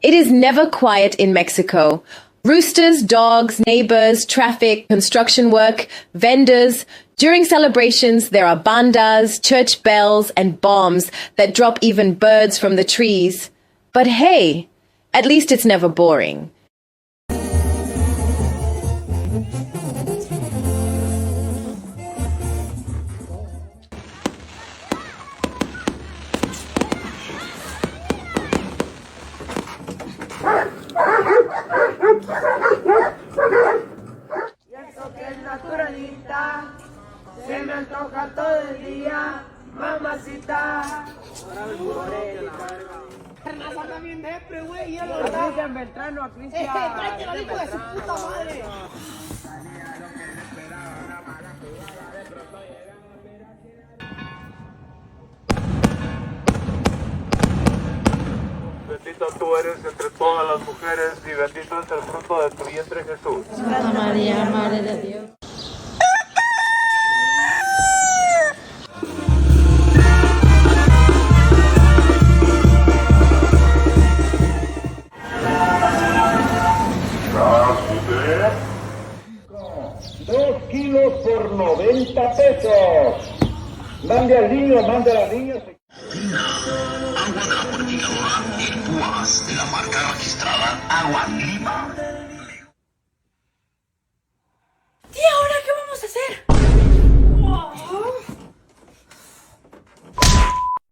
It is never quiet in Mexico. Roosters, dogs, neighbors, traffic, construction work, vendors. During celebrations, there are bandas, church bells, and bombs that drop even birds from the trees. But hey, at least it's never boring. Naturalita, se me antoja todo el día, mamacita. Anda bien depre, güey, ya lo a Cristian Beltrano, a Cristian. Tráete la hijo de su puta madre. Bendita tú eres entre todas las mujeres y bendito es el fruto de tu vientre, Jesús. Santa María, Madre de Dios. Dos kilos por 90 pesos. Mande al niño, mande a la niña. Agua de la purificadora El Gaaas de la marca registrada Agua Lima.